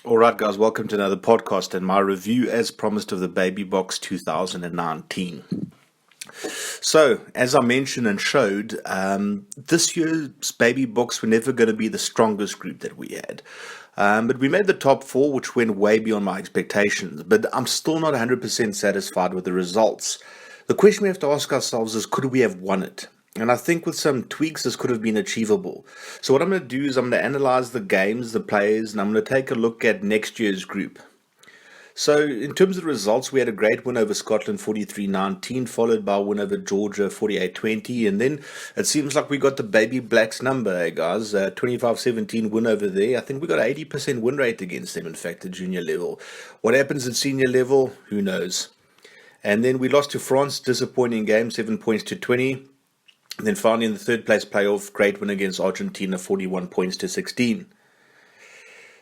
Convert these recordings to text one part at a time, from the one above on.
All right, guys, welcome to another podcast and my review, as promised, of the Baby Boks 2019. So, as I mentioned and showed, this year's Baby Boks were never going to be the strongest group that we had. But we made the top four, which went way beyond my expectations. But I'm still not 100% satisfied with the results. The question we have to ask ourselves is, could we have won it? And I think with some tweaks, this could have been achievable. So what I'm going to do is I'm going to analyze the games, the players, and I'm going to take a look at next year's group. So in terms of the results, we had a great win over Scotland 43-19, followed by a win over Georgia 48-20. And then it seems like we got the Baby Blacks number, guys. 25-17 win over there. I think we got an 80% win rate against them, in fact, at junior level. What happens at senior level? Who knows? And then we lost to France, disappointing game, 7 points to 20. And then finally in the third place playoff, great win against Argentina, 41 points to 16.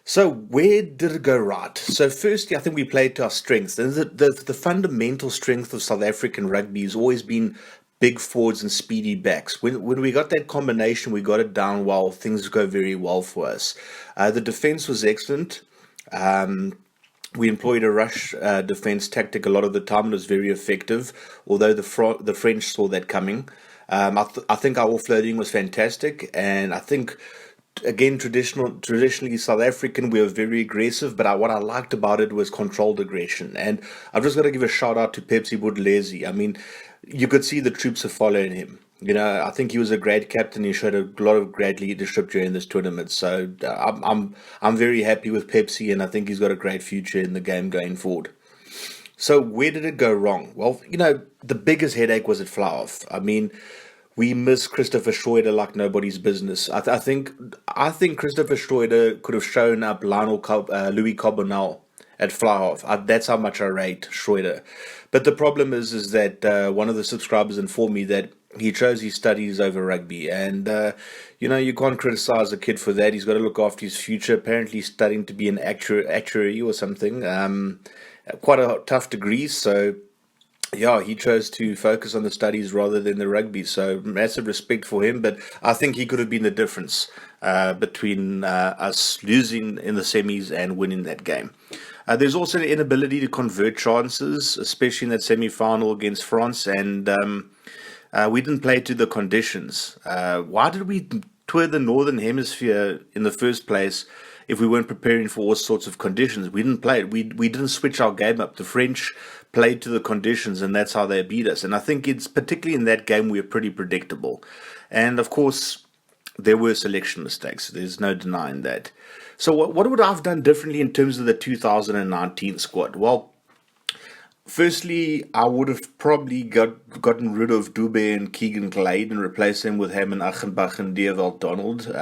So where did it go right? So firstly, I think we played to our strengths. And the fundamental strength of South African rugby has always been big forwards and speedy backs. When we got that combination, we got it down well. Things go very well for us. The defense was excellent. We employed a rush defense tactic a lot of the time. It was very effective, although the French saw that coming. I think our offloading was fantastic, and I think, again, traditionally South African, we were very aggressive, but what I liked about it was controlled aggression. And I've just got to give a shout out to Pepsi Buthelezi. I mean, you could see the troops are following him. You know, I think he was a great captain. He showed a lot of great leadership during this tournament. So I'm very happy with Pepsi, and I think he's got a great future in the game going forward. So where did it go wrong? Well, you know, the biggest headache was at fly-off. I mean, we miss Christopher Schroeder like nobody's business. I think Christopher Schroeder could have shown up Louis Carbonell at fly-off. That's how much I rate Schroeder. But the problem is that one of the subscribers informed me that he chose his studies over rugby. And, you know, you can't criticize a kid for that. He's got to look after his future. Apparently he's studying to be an actuary or something. Quite a tough degree, so yeah, he chose to focus on the studies rather than the rugby, so massive respect for him, but I think he could have been the difference between us losing in the semis and winning that game. There's also the inability to convert chances, especially in that semi-final against France, and we didn't play to the conditions. Why did we tour the Northern Hemisphere in the first place if we weren't preparing for all sorts of conditions? We didn't play it. We didn't switch our game up. The French played to the conditions, and that's how they beat us. And I think it's particularly in that game we were pretty predictable. And of course, there were selection mistakes. There's no denying that. So what would I have done differently in terms of the 2019 squad? Well, firstly, I would have probably gotten rid of Dube and Keegan Glade and replaced them with Herman Achenbach and Dewald Donald.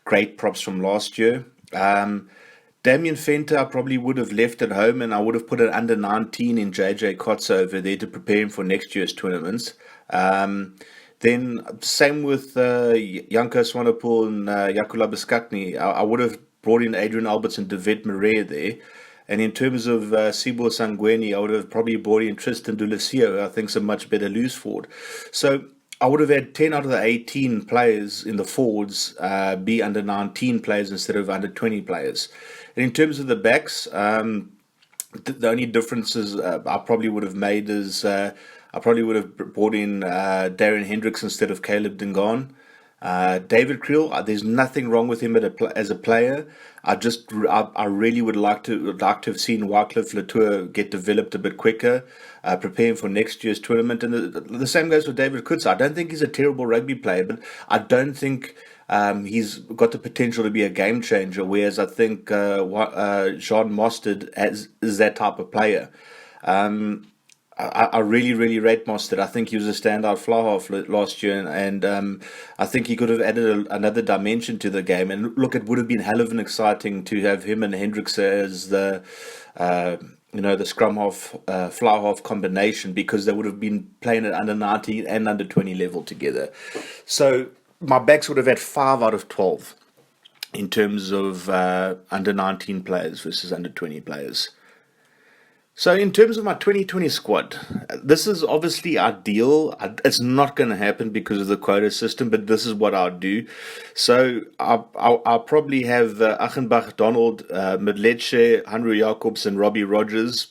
Great props from last year. Damien Fenter I probably would have left at home, and I would have put an under-19 in JJ Kotze over there to prepare him for next year's tournaments. Then same with Janko Swanepoel and Jakula Beskakny. I would have brought in Adrian Alberts and David Marais there. And in terms of Sibo Sangweni, I would have probably brought in Tristan Dulisio, who I think is a much better loose forward. So I would have had 10 out of the 18 players in the forwards be under 19 players instead of under 20 players. And in terms of the backs, the only differences I probably would have made is I probably would have brought in Darren Hendricks instead of Caleb Dingaan. David Creel, there's nothing wrong with him as a player. I really would like to have seen Wycliffe Latour get developed a bit quicker, preparing for next year's tournament. And the same goes for David Kutz. I don't think he's a terrible rugby player, but I don't think he's got the potential to be a game changer. Whereas I think Jean Mostert is that type of player. I really, really rate Mostert. I think he was a standout fly-half last year, and I think he could have added another dimension to the game. And look, it would have been hell of an exciting to have him and Hendricks as the scrum half, fly half combination, because they would have been playing at under 19 and under 20 level together. So my backs would have had 5 out of 12 in terms of under 19 players versus under 20 players. So in terms of my 2020 squad, this is obviously ideal. It's not going to happen because of the quota system, but this is what I'll do. So I'll probably have Achenbach, Donald, Medletsche, Hanru Jacobs, and Robbie Rogers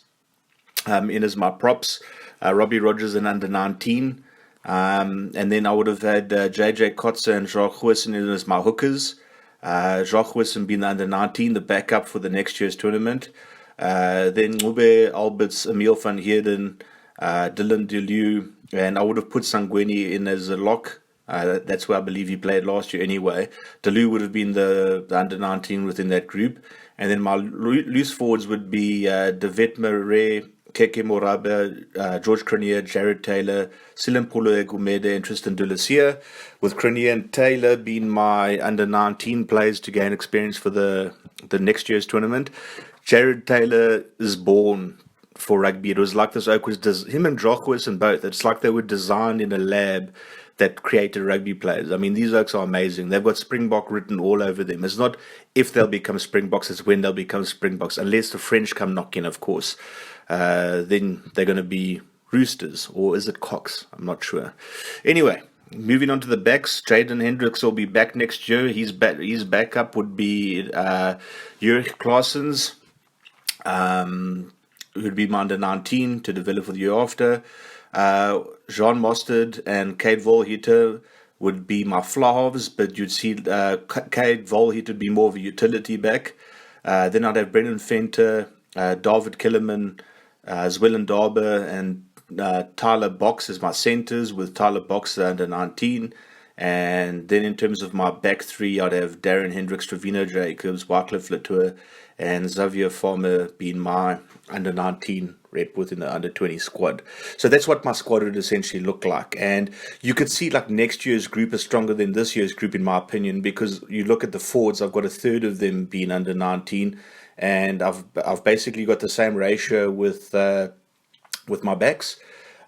in as my props. Robbie Rogers in under 19. And then I would have had JJ Kotze and Jacques Huissen in as my hookers. Jacques Huissen being the under 19, the backup for the next year's tournament. Then Ngube, Alberts, Emil van Heerden, Dylan Delu, and I would have put Sangweni in as a lock. That's where I believe he played last year anyway. Delu would have been the under 19 within that group. And then my loose forwards would be David Murray, Keke Morabe, George Cronier, Jared Taylor, Silimpolo Egumede, and Tristan Dulacia, with Cronier and Taylor being my under 19 players to gain experience for the next year's tournament. Jared Taylor is born for rugby. It was like this oak was him and Jochwis and both. It's like they were designed in a lab that created rugby players. I mean, these oaks are amazing. They've got Springbok written all over them. It's not if they'll become Springboks, it's when they'll become Springboks. Unless the French come knocking, of course. Then they're going to be Roosters. Or is it Cocks? I'm not sure. Anyway, moving on to the backs. Jaden Hendricks will be back next year. His backup would be Jurich Claessens. Who'd be my under 19 to develop for the year after. Jean Mostert and Kate Volhitter would be my fly-halves, but you'd see Kate Volhitter would be more of a utility back. Then I'd have Brendan Fenter, David Killerman, Zwillen Darber, and Tyler Boks as my centres, with Tyler Boks under 19. And then in terms of my back three, I'd have Darren Hendricks, Trevino Jacobs, Wycliffe Latour, and Xavier Farmer being my under 19 rep within the under 20 squad. So that's what my squad would essentially look like. And you could see like next year's group is stronger than this year's group, in my opinion, because you look at the forwards, I've got a third of them being under 19, and I've basically got the same ratio with my backs.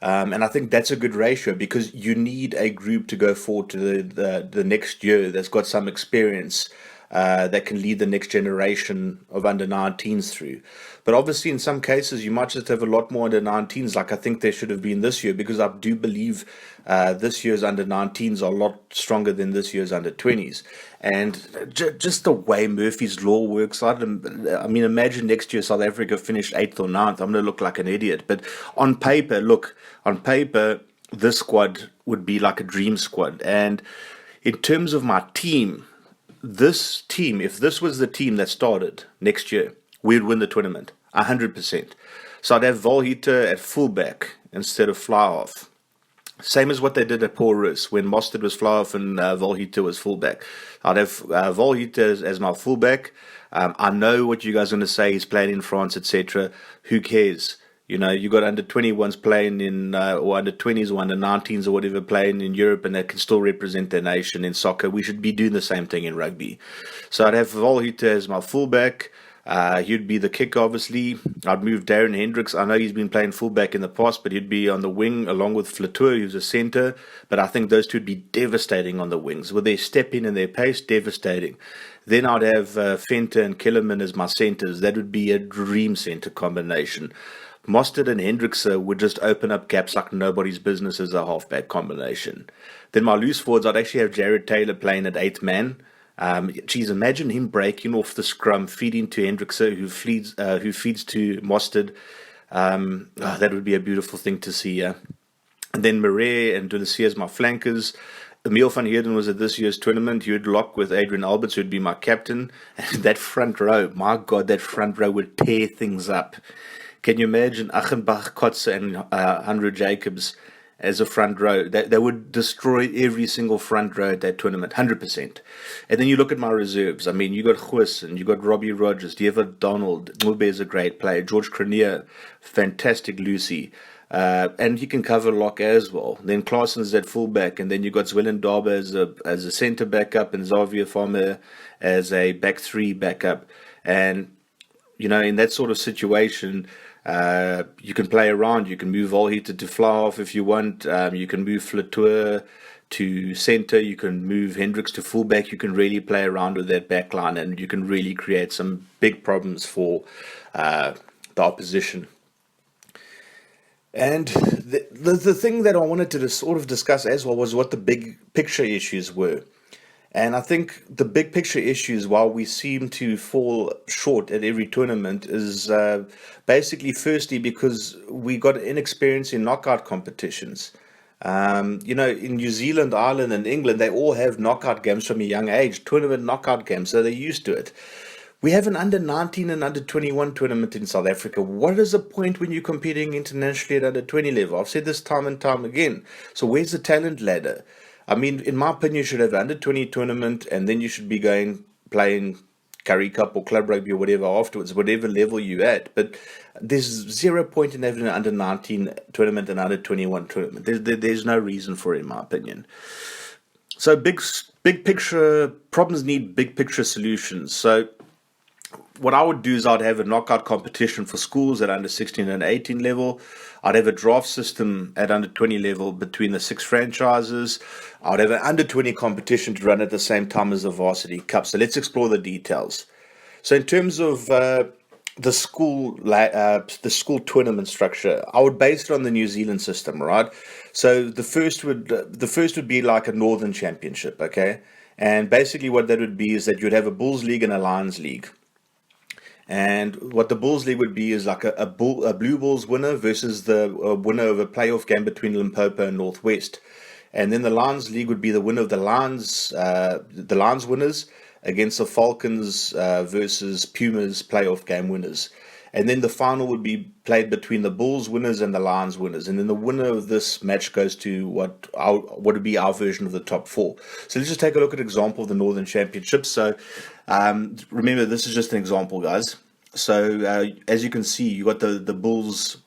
And I think that's a good ratio, because you need a group to go forward to the next year that's got some experience that can lead the next generation of under 19s through. But obviously, in some cases, you might just have a lot more under 19s, like I think there should have been this year, because I do believe this year's under 19s are a lot stronger than this year's under 20s. And just the way Murphy's Law works, I mean, imagine next year South Africa finished 8th or 9th. I'm going to look like an idiot. But on paper, this squad would be like a dream squad. And in terms of my team, this team, if this was the team that started next year, we'd win the tournament, 100%. So I'd have Volhitter at fullback instead of fly-half. Same as what they did at Porus when Mostert was fly-half and Volhitter was fullback. I'd have Volhitter as my fullback. I know what you guys are going to say, he's playing in France, etc. Who cares? You know, you got under 21s playing in, or under 20s or under 19s or whatever playing in Europe, and they can still represent their nation in soccer. We should be doing the same thing in rugby. So I'd have Volhitter as my fullback. He'd be the kick, obviously. I'd move Darren Hendricks. I know he's been playing fullback in the past, but he'd be on the wing along with Flatour, who's a centre. But I think those two would be devastating on the wings. With their step in and their pace, devastating. Then I'd have Fenter and Killerman as my centres. That would be a dream centre combination. Mostert and Hendricks would just open up gaps like nobody's business as a halfback combination. Then my loose forwards, I'd actually have Jared Taylor playing at 8th man. Geez, imagine him breaking off the scrum, feeding to Hendricks, who feeds to Mostert. That would be a beautiful thing to see. And then Murray and Dulacia as my flankers. Emil van Heerden was at this year's tournament. He would lock with Adrian Alberts, who would be my captain. And that front row, my God, that front row would tear things up. Can you imagine Achenbach, Kotze, and Hanru Jacobs as a front row? They would destroy every single front row at that tournament, 100%. And then you look at my reserves. I mean, you got Huis and you got Robbie Rogers, Dieva Donald, Ngube is a great player, George Cronier, fantastic Lucy. And he can cover lock as well. Then Claessens at fullback, and then you got Zwillen Darber as a centre backup, and Xavier Farmer as a back three backup. And you know, in that sort of situation, you can play around. You can move Volhitter to fly off if you want. You can move Flatour to centre. You can move Hendricks to fullback. You can really play around with that back line, and you can really create some big problems for the opposition. And the thing that I wanted to sort of discuss as well was what the big picture issues were. And I think the big picture issues, while we seem to fall short at every tournament, is basically firstly because we got inexperience in knockout competitions. In New Zealand, Ireland, and England, they all have knockout games from a young age, tournament knockout games, so they're used to it. We have an under 19 and under 21 tournament in South Africa. What is the point when you're competing internationally at under 20 level? I've said this time and time again. So where's the talent ladder? I mean, in my opinion, you should have an under 20 tournament and then you should be playing Currie Cup or Club Rugby or whatever afterwards, whatever level you're at. But there's zero point in having an under 19 tournament and under 21 tournament. There's no reason for it, in my opinion. So big picture problems need big picture solutions. So what I would do is I'd have a knockout competition for schools at under 16 and 18 level. I'd have a draft system at under 20 level between the 6 franchises. I'd have an under 20 competition to run at the same time as the varsity cup. So let's explore the details. So in terms of the school tournament structure, I would base it on the New Zealand system, right? So the first would be like a Northern Championship, okay? And basically what that would be is that you'd have a Bulls League and a Lions League. And what the Bulls League would be is like a Blue Bulls winner versus the winner of a playoff game between Limpopo and Northwest. And then the Lions League would be the winner of the Lions winners against the Falcons versus Pumas playoff game winners. And then the final would be played between the Bulls winners and the Lions winners. And then the winner of this match goes to what would be our version of the top 4. So let's just take a look at an example of the Northern Championship. So remember, this is just an example, guys. So as you can see, you got the Bulls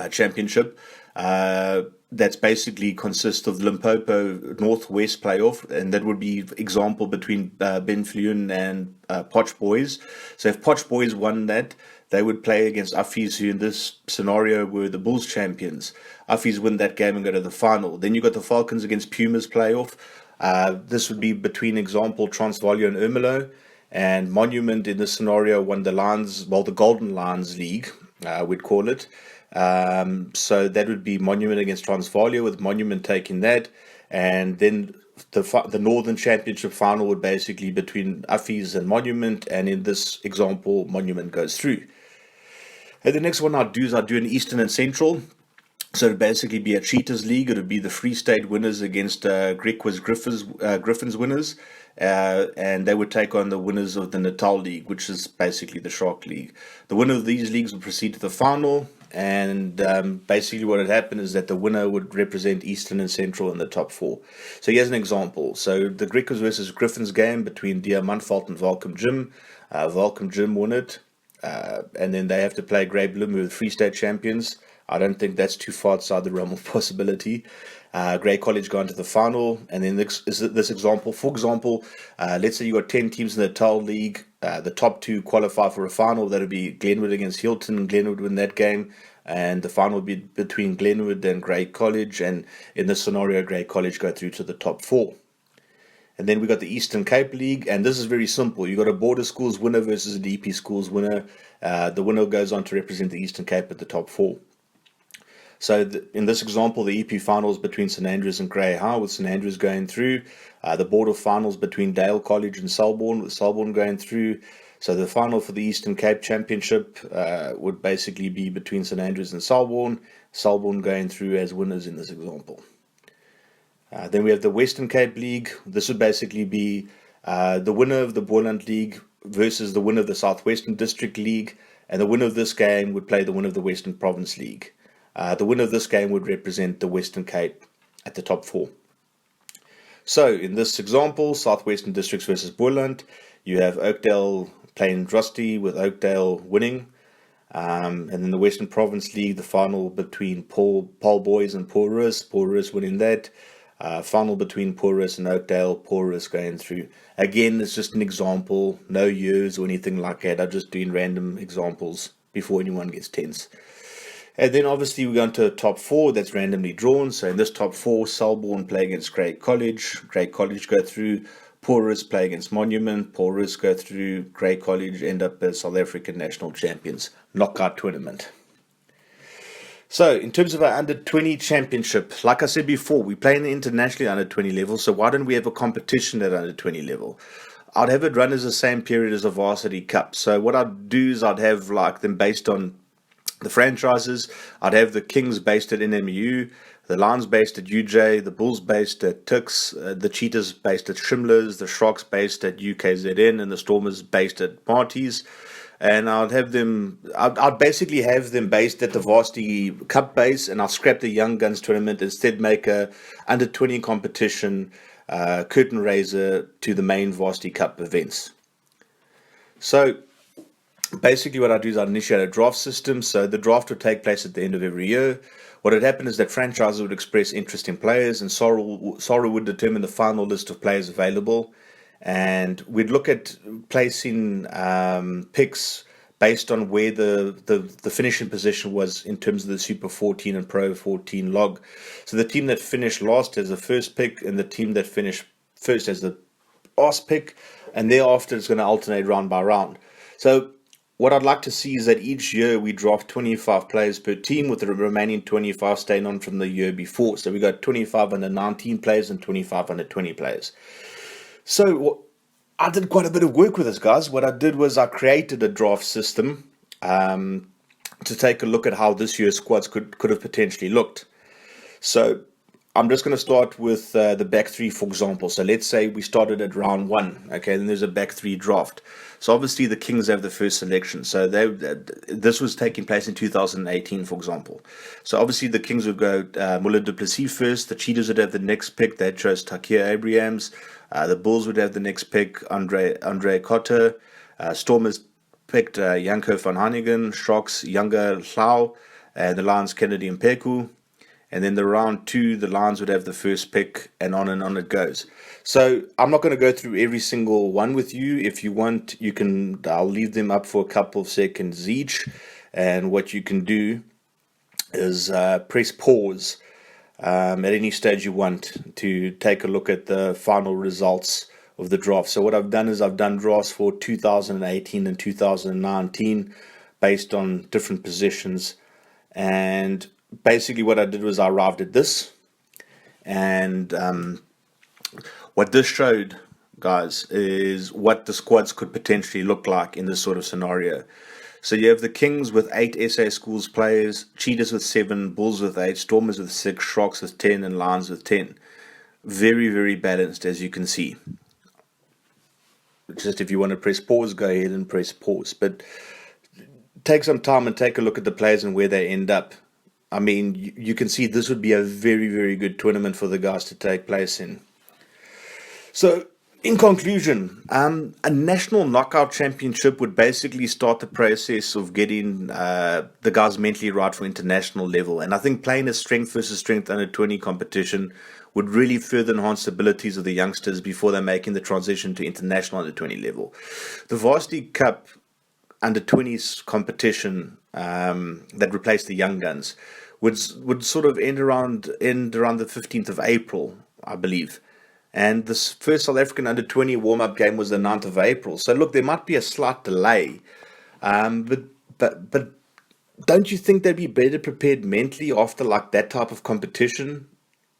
Championship. That's basically consists of Limpopo Northwest playoff, and that would be example between Ben Fleun and Potch Boys. So if Potch Boys won that, they would play against Affies, who in this scenario were the Bulls champions. Affies win that game and go to the final. Then you got the Falcons against Pumas playoff. This would be between example Transvaal and Ermelo, and Monument in this scenario won the the Golden Lions League, we'd call it. So that would be Monument against Transvaal, with Monument taking that, and then the Northern Championship final would basically between Affies and Monument, and in this example, Monument goes through. And the next one I'd do is I'd do an Eastern and Central. So it would basically be a Cheetahs League. It would be the Free State winners against Griffins winners, and they would take on the winners of the Natal League, which is basically the Shark League. The winner of these leagues would proceed to the final, and basically what would happen is that the winner would represent Eastern and Central in the top 4. So here's an example. So the Griffins versus Griffins game between Diamantfalt and Welcome Gym. Welcome Gym won it, and then they have to play Grey Bloom, who are the Free State champions. I don't think that's too far outside the realm of possibility. Grey College go into the final, and then this example. For example, let's say you got 10 teams in the Natal League. The top 2 qualify for a final. That would be Glenwood against Hilton. Glenwood win that game, and the final would be between Glenwood and Grey College. And in this scenario, Grey College go through to the top 4. And then we got the Eastern Cape League, and this is very simple. You got a Border Schools winner versus a DP Schools winner. The winner goes on to represent the Eastern Cape at the top 4. So in this example, the EP finals between St Andrews and Grey High, with St Andrews going through. The Border finals between Dale College and Selborne, with Selborne going through. So the final for the Eastern Cape Championship would basically be between St Andrews and Selborne. Selborne going through as winners in this example. Then we have the Western Cape League. This would basically be the winner of the Boland League versus the winner of the Southwestern District League. And the winner of this game would play the winner of the Western Province League. The winner of this game would represent the Western Cape at the top 4. So in this example, Southwestern Districts versus Boland, you have Oakdale playing Rusty with Oakdale winning. And then the Western Province League, the final between Paul Boys and Porus winning that. Final between Porus and Oakdale, Porus going through. Again, it's just an example, no years or anything like that. I'm just doing random examples before anyone gets tense. And then obviously we go into the top 4 that's randomly drawn. So in this top 4, Selborne play against Grey College. Grey College go through. Porus play against Monument. Porus go through. Grey College end up as South African national champions. Knockout tournament. So, in terms of our under 20 championship, like I said before, we play in the internationally under 20 level. So, why don't we have a competition at under 20 level? I'd have it run as the same period as a varsity cup. So, what I'd do is I'd have like them based on the franchises. I'd have the Kings based at NMU, the Lions based at UJ, the Bulls based at Tuks, the Cheetahs based at Shrimlers, the Sharks based at UKZN, and the Stormers based at Marties. And I'd basically have them based at the Varsity Cup base, and I'll scrap the Young Guns tournament, instead make a under 20 competition, curtain raiser to the main Varsity Cup events. So basically what I do is I initiate a draft system. So the draft would take place at the end of every year. What would happen is that franchises would express interest in players, and Sorrel would determine the final list of players available. And we'd look at placing picks based on where the finishing position was in terms of the Super 14 and Pro 14 log. So the team that finished last has the first pick, and the team that finished first has the last pick, and thereafter it's going to alternate round by round. So what I'd like to see is that each year we draft 25 players per team, with the remaining 25 staying on from the year before. So we got 25 under 19 players and 25 under 20 players. So I did quite a bit of work with this, guys. What I did was I created a draft system to take a look at how this year's squads could have potentially looked. So I'm just going to start with the back three, for example. So let's say we started at round one. Okay, then there's a back three draft. So obviously the Kings have the first selection. So this was taking place in 2018, for example. So obviously the Kings would go Muller du Plessis first. The Cheetahs would have the next pick. They chose Takir Abrahams. The Bulls would have the next pick, Andre Cotter. Stormers picked Janko van Hannigan. Sharks, Younger Lau. And the Lions, Kennedy and Peku. And then the round two, the Lions would have the first pick, and on it goes. So I'm not going to go through every single one with you. If you want, I'll leave them up for a couple of seconds each. And what you can do is press pause at any stage you want to take a look at the final results of the draft. So what I've done is I've done drafts for 2018 and 2019 based on different positions. And basically what I did was I arrived at this, and what this showed, guys, is what the squads could potentially look like in this sort of scenario. So you have the Kings with 8 SA Schools players, Cheetahs with 7, Bulls with 8, Stormers with 6, Sharks with 10, and Lions with 10. Very, very balanced, as you can see. Just if you want to press pause, go ahead and press pause. But take some time and take a look at the players and where they end up. I mean, you can see this would be a very, very good tournament for the guys to take place in. So, in conclusion, a national knockout championship would basically start the process of getting the guys mentally right for international level. And I think playing a strength versus strength under 20 competition would really further enhance the abilities of the youngsters before they're making the transition to international under 20 level. The Varsity Cup under 20s competition that replaced the Young Guns would sort of end around the 15th of April, I believe. And this first South African under 20 warm-up game was the 9th of April. So look, there might be a slight delay, but don't you think they'd be better prepared mentally after like that type of competition,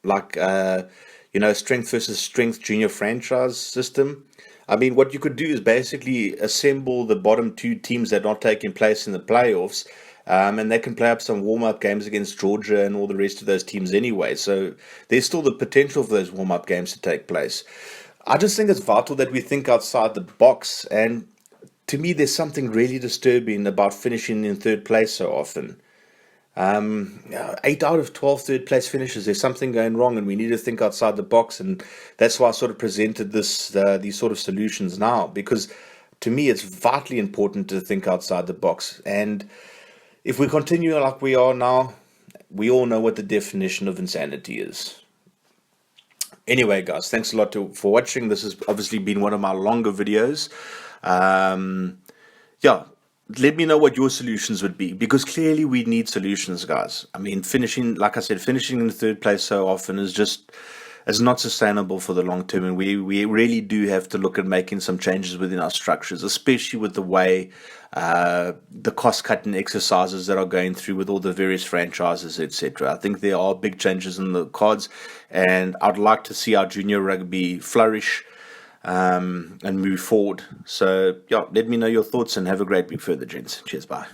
like strength versus strength junior franchise system? I mean, what you could do is basically assemble the bottom two teams that are not taking place in the playoffs, and they can play up some warm-up games against Georgia and all the rest of those teams anyway. So there's still the potential for those warm-up games to take place. I just think it's vital that we think outside the box. And to me, there's something really disturbing about finishing in third place so often. 8 out of 12 third place finishes, there's something going wrong, and we need to think outside the box. And that's why I sort of presented these sort of solutions now, because to me it's vitally important to think outside the box. And if we continue like we are now, we all know what the definition of insanity is. Anyway, guys, thanks a lot for watching. This has obviously been one of my longer videos. Let me know what your solutions would be, because clearly we need solutions, guys. I mean, finishing in third place so often is just, is not sustainable for the long term, and we really do have to look at making some changes within our structures, especially with the way the cost-cutting exercises that are going through with all the various franchises, etc. I think there are big changes in the cards, and I'd like to see our junior rugby flourish and move forward. So, yeah, let me know your thoughts and have a great week further, gents. Cheers, bye.